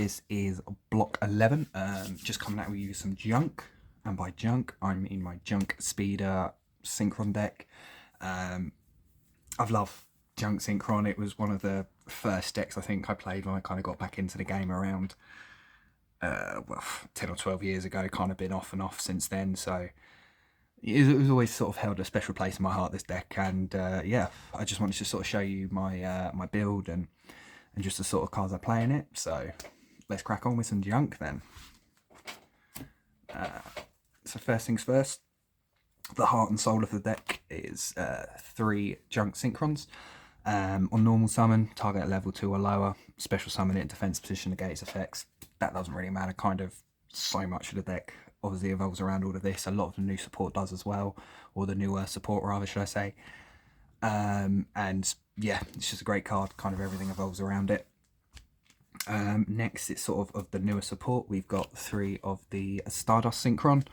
This is block 11, just coming out with you some junk, and by junk I mean my junk speeder Synchron deck. I've loved junk Synchron. It was one of the first decks I think I played when I kind of got back into the game around 10 or 12 years ago. Kind of been off and off since then, so it was always sort of held a special place in my heart, this deck. And yeah, I just wanted to sort of show you my my build and just the sort of cards I play in it. So let's crack on with some junk then. So first things first, the heart and soul of the deck is 3 junk Synchrons. On normal summon, target at level 2 or lower, special summon it in defense position to negate its effects. That doesn't really matter, kind of so much of the deck obviously evolves around all of this. A lot of the new support does as well, or the newer support rather, should I say. And yeah, it's just a great card, kind of everything evolves around it. Next, it's sort of the newer support. We've got 3 of the Stardust Synchron.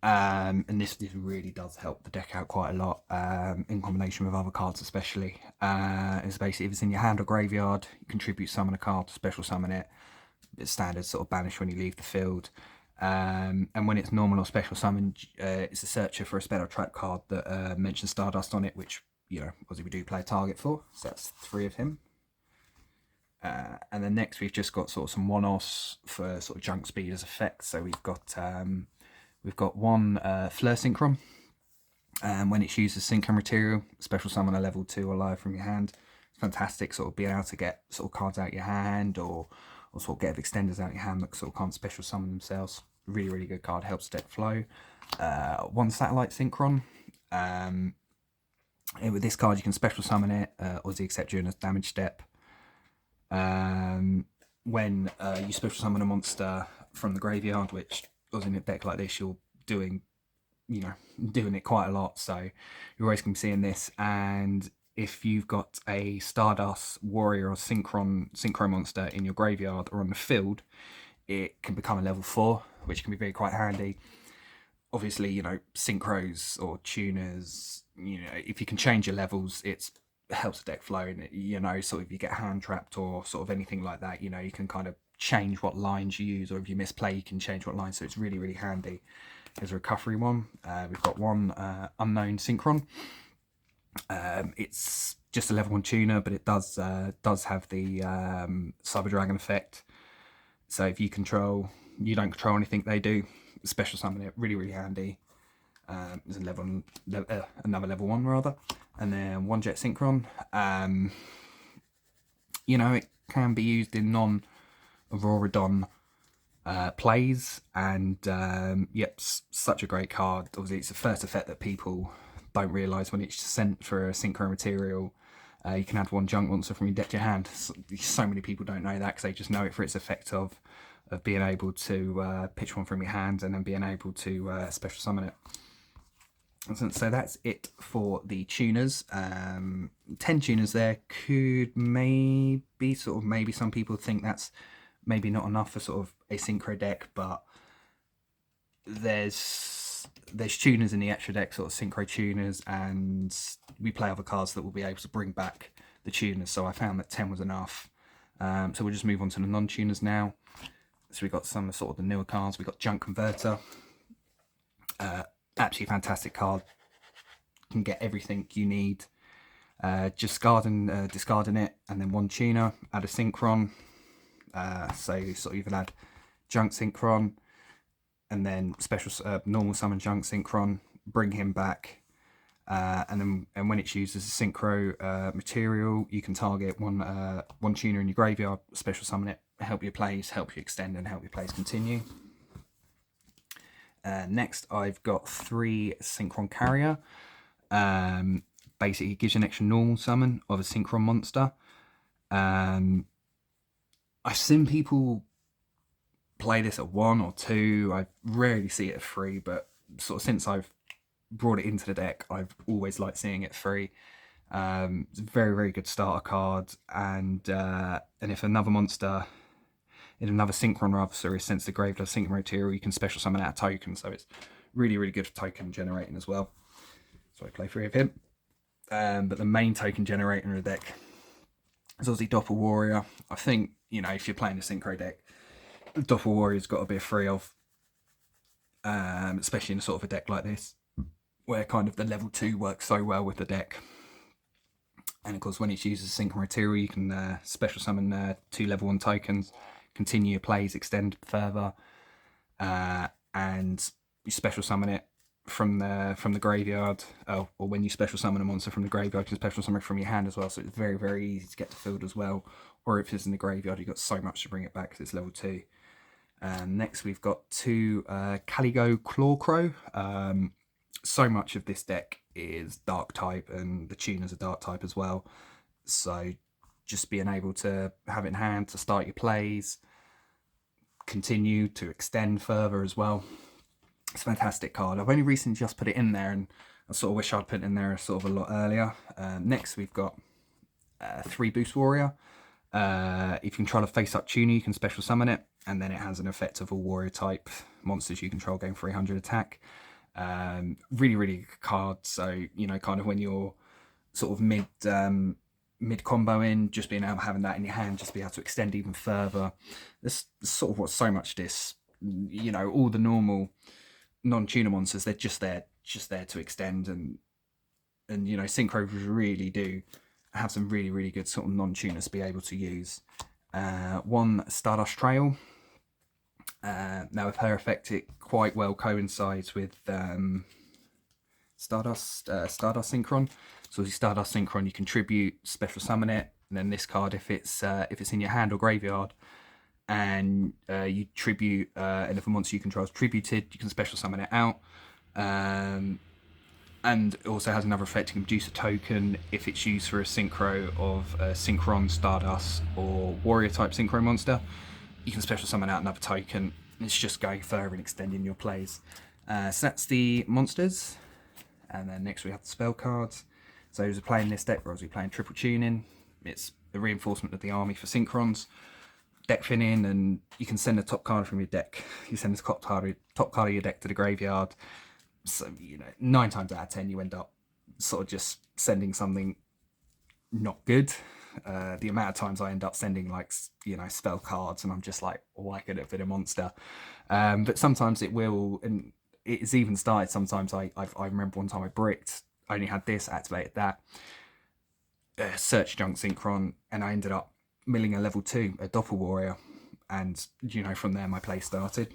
And this really does help the deck out quite a lot, in combination with other cards especially. It's basically, if it's in your hand or graveyard, you contribute summon a card, special summon it. It's standard sort of banish when you leave the field. And when it's normal or special summon, it's a searcher for a spell or trap card that mentions Stardust on it, which, you know, obviously we do play a target for. So that's 3 of him. And then next we've just got sort of some one-offs for sort of junk speed as effects. So we've got one Fleur Synchron. When it's used as Synchron material, special summon a level 2 or lower from your hand. It's fantastic, sort of being able to get sort of cards out your hand, or sort of get extenders out your hand that sort of can't special summon themselves. Really, really good card, helps deck flow. One Satellite Synchron. With this card you can special summon it, Aussie except during a damage step. When you special summon a monster from the graveyard, which was in a deck like this, you're doing it quite a lot, so you're always going to be seeing this. And if you've got a Stardust Warrior or Synchron monster in your graveyard or on the field, it can become a level 4, which can be quite handy. Obviously, synchros or tuners, if you can change your levels, it helps the deck flow. And sort of if you get hand trapped or sort of anything like that, you can kind of change what lines you use, or if you misplay, you can change what lines. So it's really, really handy. There's a recovery one. We've got one Unknown Synchron. It's just a level 1 tuner, but it does have the Cyber Dragon effect. So if you don't control anything they do, special summon it. Really, really handy. There's another level 1 rather, and then one Jet Synchron. It can be used in non-Auroradon plays, and yep, such a great card. Obviously, it's the first effect that people don't realise when it's sent for a Synchro material. You can add one junk monster from your deck to your hand. So many people don't know that because they just know it for its effect of being able to pitch one from your hand and then being able to special summon it. So that's it for the tuners. 10 tuners there could maybe some people think that's maybe not enough for sort of a synchro deck, but there's tuners in the extra deck, sort of synchro tuners, and we play other cards that will be able to bring back the tuners. So I found that 10 was enough. So we'll just move on to the non-tuners now. So we've got some of sort of the newer cards. We've got Junk Converter. Absolutely fantastic card. Can get everything you need. Just discarding it, and then one tuner, add a Synchron. So sort of you can add Junk Synchron, and then special normal summon Junk Synchron, bring him back, and when it's used as a synchro material, you can target one tuner in your graveyard, special summon it, help your plays, help you extend, and help your plays continue. Next, I've got 3 Synchron Carrier. Basically, it gives you an extra normal summon of a Synchron monster. I've seen people play this at 1 or 2. I rarely see it at 3, but sort of since I've brought it into the deck, I've always liked seeing it 3. It's a very, very good starter card, and if another monster in another Synchron rather is sent to the graveyard Synchron material, you can special summon out a token, so it's really, really good for token generating as well. So I play 3 of him. But the main token generator in the deck is obviously Doppel Warrior. I think you know, if you're playing a synchro deck, Doppel Warrior's got to be free of, especially in a sort of a deck like this, where kind of the level 2 works so well with the deck. And of course, when it's used as synchro material, you can special summon 2 level 1 tokens, continue your plays, extend further, and you special summon it from the graveyard. Or when you special summon a monster from the graveyard, you can special summon it from your hand as well. So it's very, very easy to get to field as well. Or if it's in the graveyard, you've got so much to bring it back because it's level 2. Next, we've got 2 Caligo Clawcrow. So much of this deck is dark type, and the tuners are dark type as well. So just being able to have it in hand to start your plays, continue to extend further as well. It's a fantastic card. I've only recently just put it in there, and I sort of wish I'd put it in there sort of a lot earlier. Next, we've got 3 Boost Warrior. If you control a face-up tuner, you can special summon it, and then it has an effect of all warrior type monsters you control gain 300 attack. Really, really good card. So, you know, kind of when you're sort of mid combo in, just being able to having that in your hand, just be able to extend even further. This sort of what's so much this, you know, all the normal non-tuner monsters, they're just there to extend, and you know, synchro really do have some really, really good sort of non-tuners to be able to use. 1 Stardust Trail. Now with her effect, it quite well coincides with Stardust Synchron. So as you Stardust Synchron, you contribute, special summon it, and then this card, if it's in your hand or graveyard, and you tribute, and if a monster you control is tributed, you can special summon it out. And it also has another effect. You can produce a token if it's used for a synchro of a Synchron, Stardust, or Warrior type synchro monster. You can special summon out another token. It's just going further and extending your plays. So that's the monsters. And then next we have the spell cards. So as we're playing this deck, or as we're playing triple tuning, it's the reinforcement of the army for Synchrons. Deck thinning, and you can send a top card from your deck. You send the top card of your deck to the graveyard. So, you know, 9 times out of 10 you end up sort of just sending something not good. The amount of times I end up sending, like, you know, spell cards, and I'm just like, why could it have been a monster? But sometimes it will, and it's even started. Sometimes I remember one time I bricked, I only had this, activated that, search junk synchron, and I ended up milling a level 2, a Doppel Warrior, and you know, from there my play started.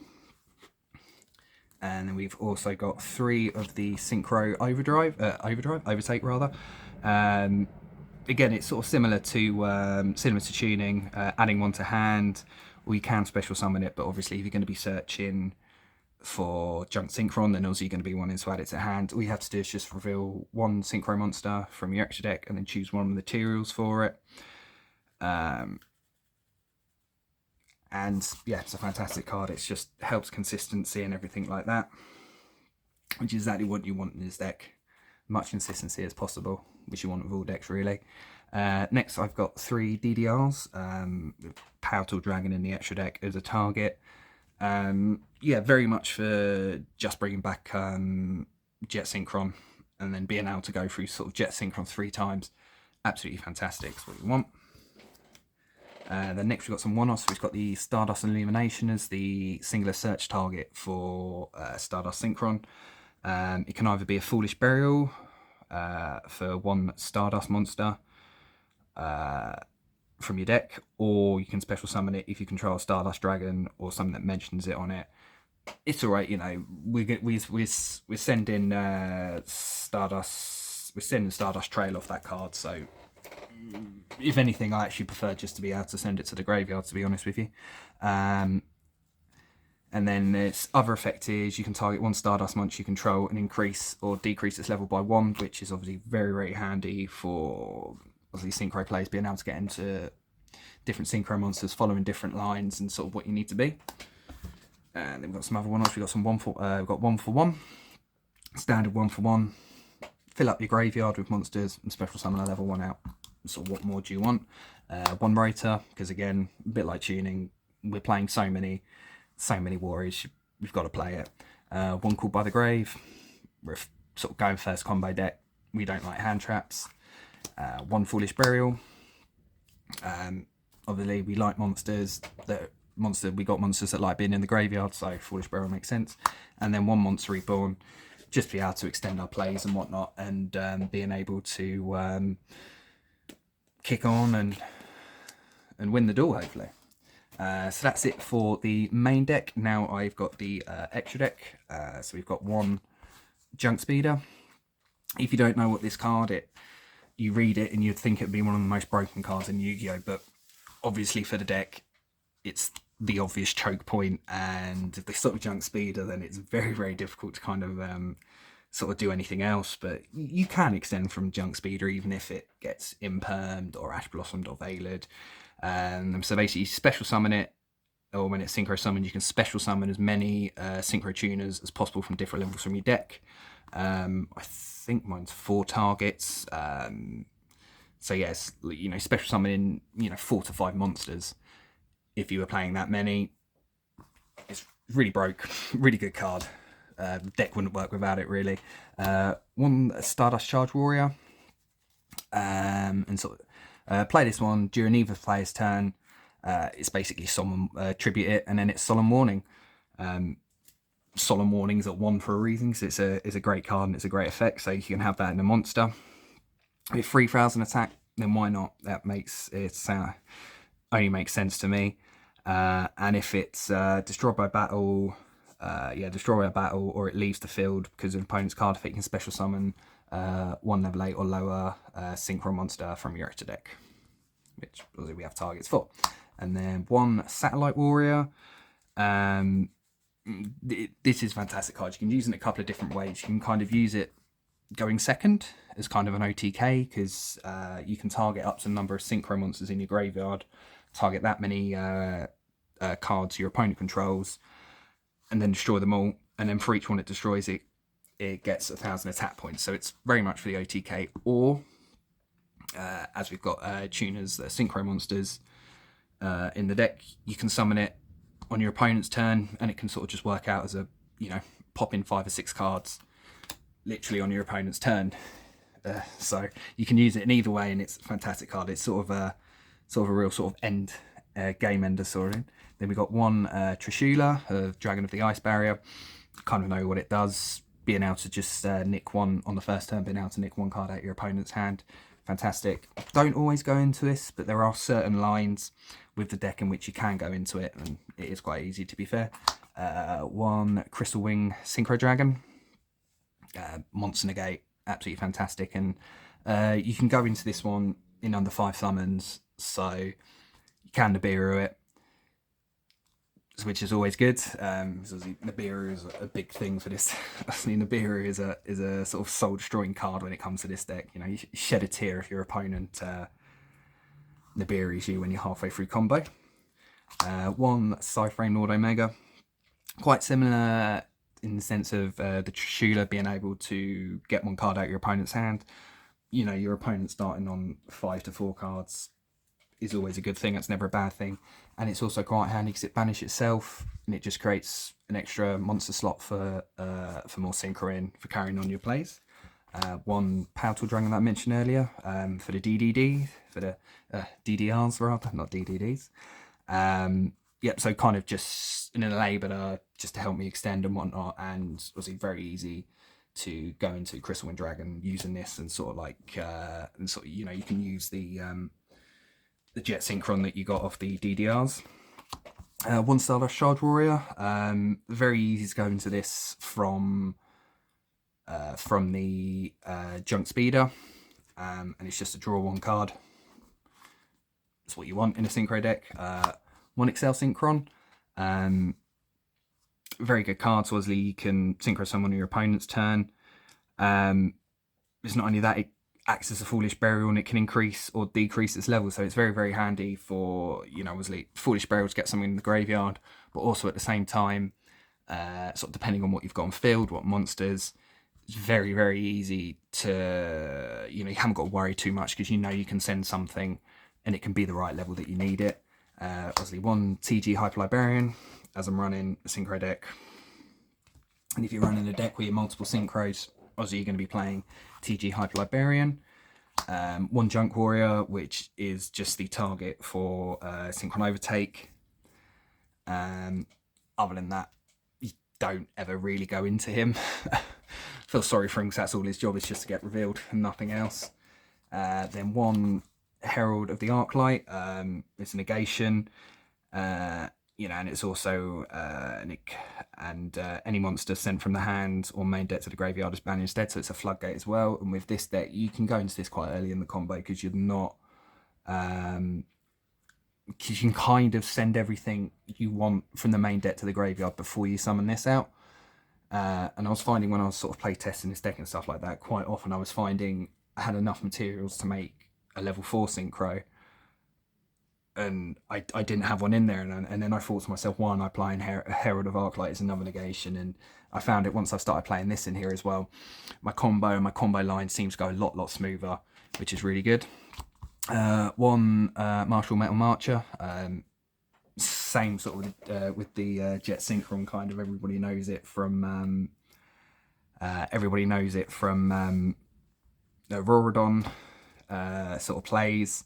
And then we've also got 3 of the Synchro Overtake rather. Again, it's sort of similar to tuning, adding 1 to hand, or you can special summon it, but obviously if you're going to be searching for junk synchron, then also you're going to be wanting to add it to hand. All you have to do is just reveal 1 synchro monster from your extra deck, and then choose 1 of the materials for it. And yeah, it's a fantastic card. It just helps consistency and everything like that, which is exactly what you want in this deck. Much consistency as possible, which you want with all decks really. Next I've got 3 DDRs, Power Tool Dragon in the extra deck as a target. Yeah, very much for just bringing back Jet Synchron, and then being able to go through sort of Jet Synchron 3 times. Absolutely fantastic, it's what you want. Then next we've got some one-offs. We've got the Stardust Illumination as the singular search target for Stardust Synchron. It can either be a Foolish Burial for 1 Stardust monster from your deck, or you can special summon it if you control a Stardust Dragon or something that mentions it on it. It's alright, you know, we're sending Stardust, we're sending Stardust Trail off that card, so if anything, I actually prefer just to be able to send it to the graveyard, to be honest with you. And then its other effect is you can target 1 Stardust monster you control and increase or decrease its level by 1, which is obviously very, very handy for obviously synchro players, being able to get into different synchro monsters, following different lines and sort of what you need to be. And then we've got some other one-offs. We've got some we've got 1 for 1, standard 1 for 1. Fill up your graveyard with monsters and special summon a level 1 out. So what more do you want? 1 Rotor, because again, a bit like tuning, we're playing so many warriors, we've got to play it. 1 Called by the Grave, we're sort of going first combo deck, we don't like hand traps. 1 Foolish Burial, obviously we like monsters we got monsters that like being in the graveyard, so Foolish Burial makes sense. And then one Monster Reborn, just to be able to extend our plays and whatnot, and being able to kick on and win the duel, hopefully. So that's it for the main deck. Now I've got the extra deck. So we've got one Junk Speeder. If you don't know what this card, you read it and you'd think it'd be one of the most broken cards in Yu-Gi-Oh! But obviously for the deck, it's the obvious choke point, and if they stop with Junk Speeder, then it's very, very difficult to kind of sort of do anything else. But you can extend from Junk Speeder even if it gets impermed or Ash Blossomed or Veiled. So basically you special summon it, or when it's synchro summoned, you can special summon as many synchro tuners as possible from different levels from your deck. I think mine's 4 targets. So yes, you know, special summoning, 4 to 5 monsters. If you were playing that many, it's really broke. Really good card. The deck wouldn't work without it, really. One Stardust Charge Warrior, and sort of play this one during either player's turn. It's basically solemn tribute it, and then it's Solemn Warning. Solemn Warning's at 1 for a reason, because it's a great card and it's a great effect. So you can have that in a monster. With 3,000 attack, then why not? That makes it only makes sense to me. And if it's destroyed by battle, destroy by battle, or it leaves the field because of an opponent's card effect, you can special summon 1 level 8 or lower Synchron monster from your extra deck, which obviously we have targets for. And then 1 Satellite Warrior. This is a fantastic card. You can use it in a couple of different ways. You can kind of use it going second as kind of an OTK, because you can target up to the number of synchro monsters in your graveyard, target that many cards your opponent controls, and then destroy them all. And then for each one it destroys, it gets 1,000 attack points. So it's very much for the OTK. Or as we've got tuners that are synchro monsters in the deck, you can summon it on your opponent's turn, and it can sort of just work out as a, pop in 5 or 6 cards literally on your opponent's turn. So you can use it in either way, and it's a fantastic card. It's sort of a real sort of end game ender sort of. Then we got 1 Trishula of Dragon of the Ice Barrier. Kind of know what it does. Being able to just nick 1 on the first turn, being able to nick 1 card out of your opponent's hand. Fantastic. Don't always go into this, but there are certain lines with the deck in which you can go into it, and it is quite easy, to be fair. 1 Crystal Wing Synchro Dragon. Monster Negate, absolutely fantastic. And you can go into this one in under 5 summons, so you can Nibiru it, which is always good. Nibiru is a big thing for this. Nibiru is a sort of soul destroying card when it comes to this deck. You shed a tear if your opponent Nibirus you when you're halfway through combo. 1 Cyframe Lord Omega, quite similar in the sense of the Trishula being able to get 1 card out of your opponent's hand. Your opponent starting on 5 to 4 cards is always a good thing. That's never a bad thing. And it's also quite handy because it banishes itself, and it just creates an extra monster slot for more synchro for carrying on your plays. 1 Powtal Dragon that I mentioned earlier, for the DDD, for the DDRs rather, not DDDs. Yep, so kind of just an enabler just to help me extend and whatnot, and obviously very easy to go into Crystal Wind Dragon using this, and sort of like you can use the Jet Synchron that you got off the DDRs. 1 Stardust Charge Warrior, very easy to go into this from the Junk Speeder, and it's just to draw 1 card. That's what you want in a synchro deck. 1 Excel Synchron, very good card. So obviously you can synchro summon on your opponent's turn. It's not only that, it acts as a Foolish Burial, and it can increase or decrease its level. So it's very, very handy for, obviously Foolish Burial to get something in the graveyard, but also at the same time, sort of depending on what you've got on field, what monsters, it's very, very easy to, you haven't got to worry too much, because you can send something and it can be the right level that you need it. Obviously 1 TG Hyper Librarian, as I'm running a synchro deck. And if you're running a deck with your multiple synchros, obviously you're going to be playing TG Hyper Librarian. One Junk Warrior, which is just the target for Synchron Overtake. Other than that, you don't ever really go into him. Feel sorry for him because that's all his job is, just to get revealed and nothing else. Then one Herald of the Arclight. It's a negation. You know, and it's also any monster sent from the hand or main deck to the graveyard is banned instead, so it's a floodgate as well. And with this deck, you can go into this quite early in the combo because you're not, because you can kind of send everything you want from the main deck to the graveyard before you summon this out. And I was finding when I was sort of play testing this deck and stuff like that, quite often I was finding I had enough materials to make a level 4 Synchro, and I didn't have one in there, and then I thought to myself, why am I playing Herald of Arclight is another negation? And I found it once I started playing this in here as well. My combo line seems to go a lot smoother, which is really good. One Martial Metal Marcher, same sort of with the Jet Synchron kind of. Everybody knows it from Rorodon sort of plays.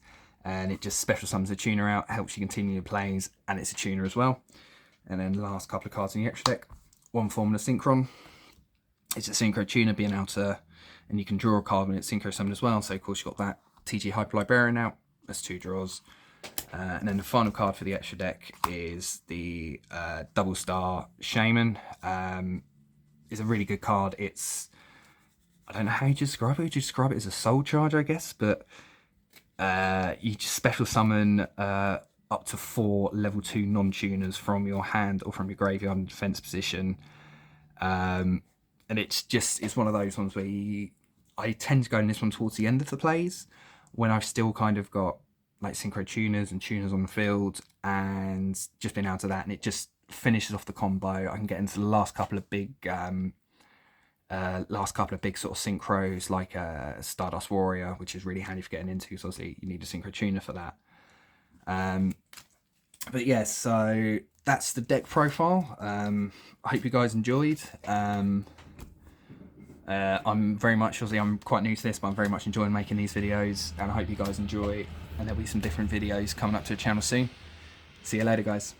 And it just special summons a tuner out, helps you continue your plays, and it's a tuner as well. And then the last couple of cards in the extra deck. One Formula Synchron. It's a Synchro tuner being able to, and you can draw a card when it's Synchro summoned as well. So of course you've got that TG Hyper Librarian out. That's 2 draws. And then the final card for the extra deck is the Double Star Shaman. It's a really good card. It's, I don't know how you describe it. You describe it as a soul charge, I guess, but you just special summon up to 4 level 2 non-tuners from your hand or from your graveyard in defense position, and it's one of those ones where I tend to go in this one towards the end of the plays when I've still kind of got like synchro tuners and tuners on the field, and just been out of that, and it just finishes off the combo. I can get into the last couple of big sort of synchros, like Stardust Warrior, which is really handy for getting into, because obviously you need a synchro tuner for that. But yeah, so that's the deck profile. I hope you guys enjoyed. I'm very much, obviously I'm quite new to this, but I'm very much enjoying making these videos, and I hope you guys enjoy, and there'll be some different videos coming up to the channel soon. See you later, guys.